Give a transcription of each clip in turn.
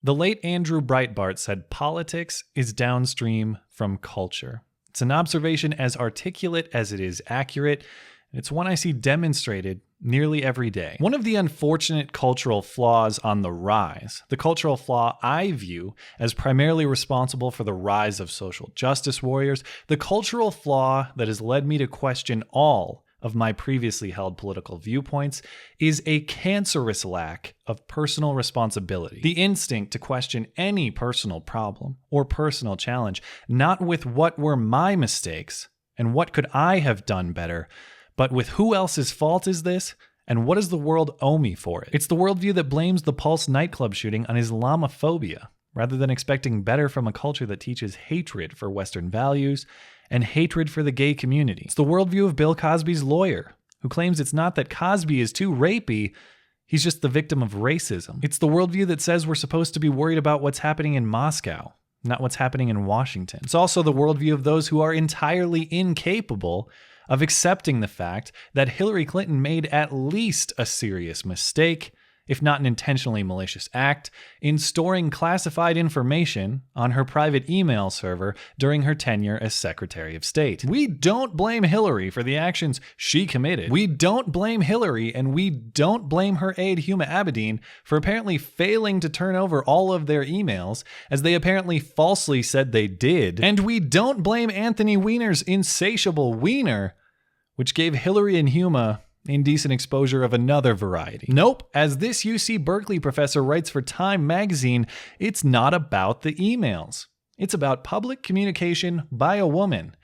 The late Andrew Breitbart said politics is downstream from culture. It's an observation as articulate as it is accurate, and it's one I see demonstrated nearly every day. One of the unfortunate cultural flaws on the rise, the cultural flaw I view as primarily responsible for the rise of social justice warriors, the cultural flaw that has led me to question all of my previously held political viewpoints, is a cancerous lack of personal responsibility. The instinct to question any personal problem or personal challenge, not with what were my mistakes and what could I have done better, but with who else's fault is this and what does the world owe me for it? It's the worldview that blames the Pulse nightclub shooting on Islamophobia, rather than expecting better from a culture that teaches hatred for Western values and hatred for the gay community. It's the worldview of Bill Cosby's lawyer, who claims it's not that Cosby is too rapey, he's just the victim of racism. It's the worldview that says we're supposed to be worried about what's happening in Moscow, not what's happening in Washington. It's also the worldview of those who are entirely incapable of accepting the fact that Hillary Clinton made at least a serious mistake, if not an intentionally malicious act, in storing classified information on her private email server during her tenure as Secretary of State. We don't blame Hillary for the actions she committed. We don't blame Hillary, and we don't blame her aide Huma Abedin for apparently failing to turn over all of their emails, as they apparently falsely said they did. And we don't blame Anthony Weiner's insatiable wiener, which gave Hillary and Huma indecent exposure of another variety. Nope, as this UC Berkeley professor writes for Time magazine, it's not about the emails. It's about public communication by a woman.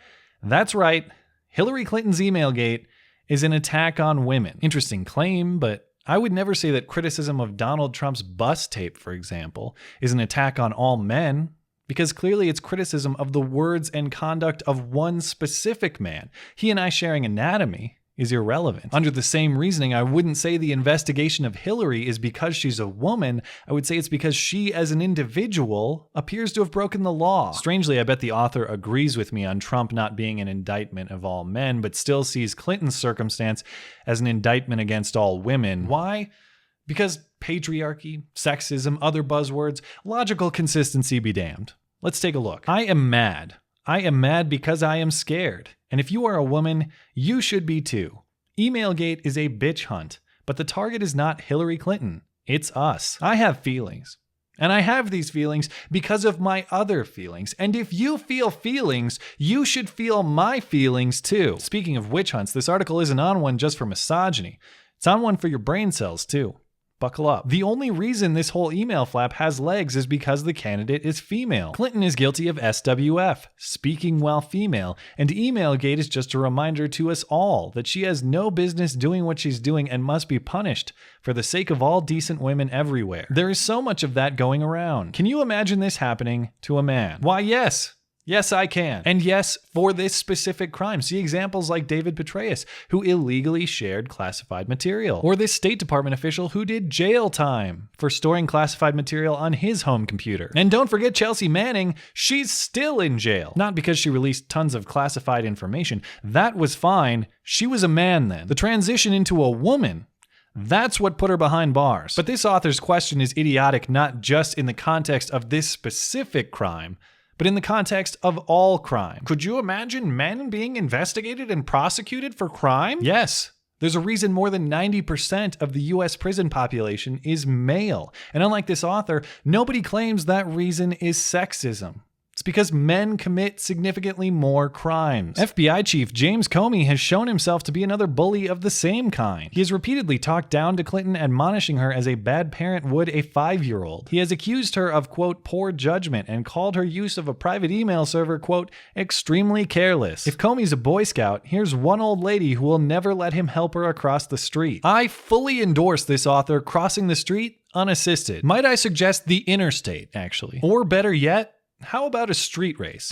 That's right, Hillary Clinton's Emailgate is an attack on women. Interesting claim, but I would never say that criticism of Donald Trump's bus tape, for example, is an attack on all men, because clearly it's criticism of the words and conduct of one specific man. He and I sharing anatomy is irrelevant. Under the same reasoning, I wouldn't say the investigation of Hillary is because she's a woman. I would say it's because she, as an individual, appears to have broken the law. Strangely, I bet the author agrees with me on Trump not being an indictment of all men, but still sees Clinton's circumstance as an indictment against all women. Why? Because patriarchy, sexism, other buzzwords, logical consistency be damned. Let's take a look. I am mad. I am mad because I am scared. And if you are a woman, you should be too. Emailgate is a bitch hunt, but the target is not Hillary Clinton. It's us. I have feelings. And I have these feelings because of my other feelings. And if you feel feelings, you should feel my feelings too. Speaking of witch hunts, this article isn't on one just for misogyny. It's on one for your brain cells too. Buckle up. The only reason this whole email flap has legs is because the candidate is female. Clinton is guilty of SWF, speaking while female, and Emailgate is just a reminder to us all that she has no business doing what she's doing and must be punished for the sake of all decent women everywhere. There is so much of that going around. Can you imagine this happening to a man? Why, yes. Yes, I can. And yes, for this specific crime. See examples like David Petraeus, who illegally shared classified material. Or this State Department official who did jail time for storing classified material on his home computer. And don't forget Chelsea Manning, she's still in jail. Not because she released tons of classified information. That was fine. She was a man then. The transition into a woman, that's what put her behind bars. But this author's question is idiotic not just in the context of this specific crime, but in the context of all crime. Could you imagine men being investigated and prosecuted for crime? Yes. There's a reason more than 90% of the US prison population is male. And unlike this author, nobody claims that reason is sexism. It's because men commit significantly more crimes. FBI Chief James Comey has shown himself to be another bully of the same kind. He has repeatedly talked down to Clinton, admonishing her as a bad parent would a 5-year-old. He has accused her of, quote, poor judgment and called her use of a private email server, quote, extremely careless. If Comey's a Boy Scout, here's one old lady who will never let him help her across the street. I fully endorse this author crossing the street unassisted. Might I suggest the interstate, actually? Or better yet, how about a street race?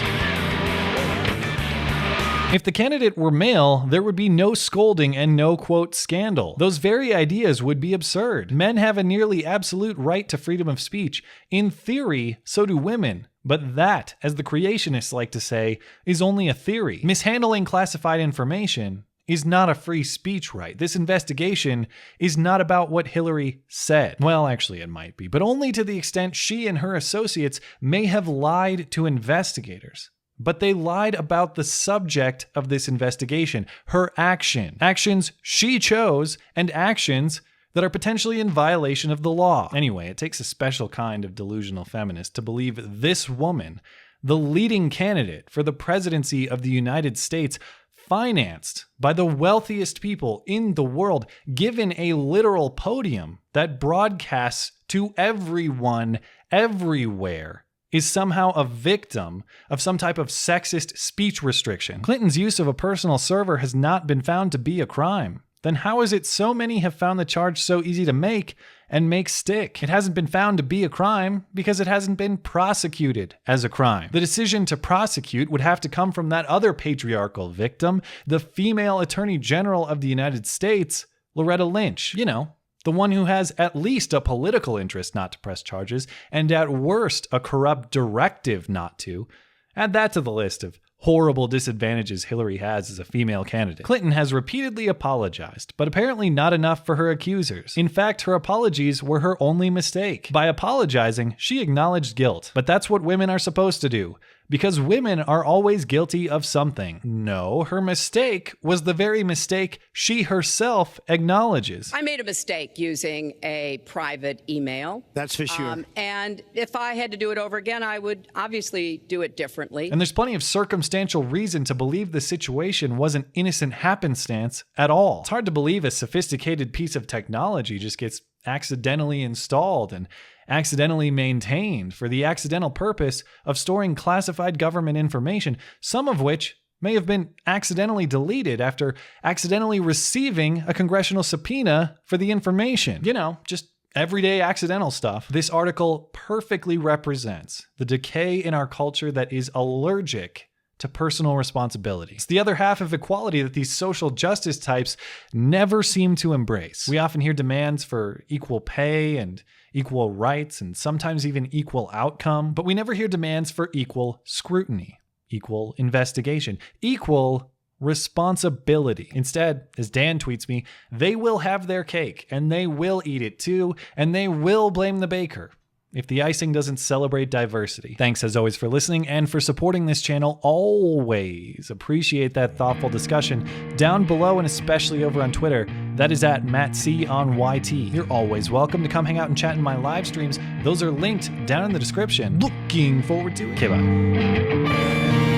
If the candidate were male, there would be no scolding and no, quote, scandal. Those very ideas would be absurd. Men have a nearly absolute right to freedom of speech. In theory, so do women. But that, as the creationists like to say, is only a theory. Mishandling classified information is not a free speech right. This investigation is not about what Hillary said. Well, actually it might be, but only to the extent she and her associates may have lied to investigators. But they lied about the subject of this investigation, her actions she chose, and actions that are potentially in violation of the law. Anyway, it takes a special kind of delusional feminist to believe this woman, the leading candidate for the presidency of the United States, financed by the wealthiest people in the world, given a literal podium that broadcasts to everyone, everywhere, is somehow a victim of some type of sexist speech restriction. Clinton's use of a personal server has not been found to be a crime. Then how is it so many have found the charge so easy to make and make stick? It hasn't been found to be a crime because it hasn't been prosecuted as a crime. The decision to prosecute would have to come from that other patriarchal victim, the female Attorney General of the United States, Loretta Lynch. You know, the one who has at least a political interest not to press charges, and at worst a corrupt directive not to. Add that to the list of horrible disadvantages Hillary has as a female candidate. Clinton has repeatedly apologized, but apparently not enough for her accusers. In fact, her apologies were her only mistake. By apologizing, she acknowledged guilt. But that's what women are supposed to do, because women are always guilty of something. No, her mistake was the very mistake she herself acknowledges. I made a mistake using a private email. That's for sure. And if I had to do it over again, I would obviously do it differently. And there's plenty of circumstantial reason to believe the situation wasn't innocent happenstance at all. It's hard to believe a sophisticated piece of technology just gets accidentally installed and accidentally maintained for the accidental purpose of storing classified government information, some of which may have been accidentally deleted after accidentally receiving a congressional subpoena for the information. You know, just everyday accidental stuff. This article perfectly represents the decay in our culture that is allergic to personal responsibility. It's the other half of equality that these social justice types never seem to embrace. We often hear demands for equal pay and equal rights and sometimes even equal outcome, but we never hear demands for equal scrutiny, equal investigation, equal responsibility. Instead, as Dan tweets me, they will have their cake and they will eat it too, and they will blame the baker if the icing doesn't celebrate diversity. Thanks as always for listening and for supporting this channel. Always appreciate that thoughtful discussion down below, and especially over on Twitter. That is at MattC_on_YT. You're always welcome to come hang out and chat in my live streams. Those are linked down in the description. Looking forward to it. Okay, bye.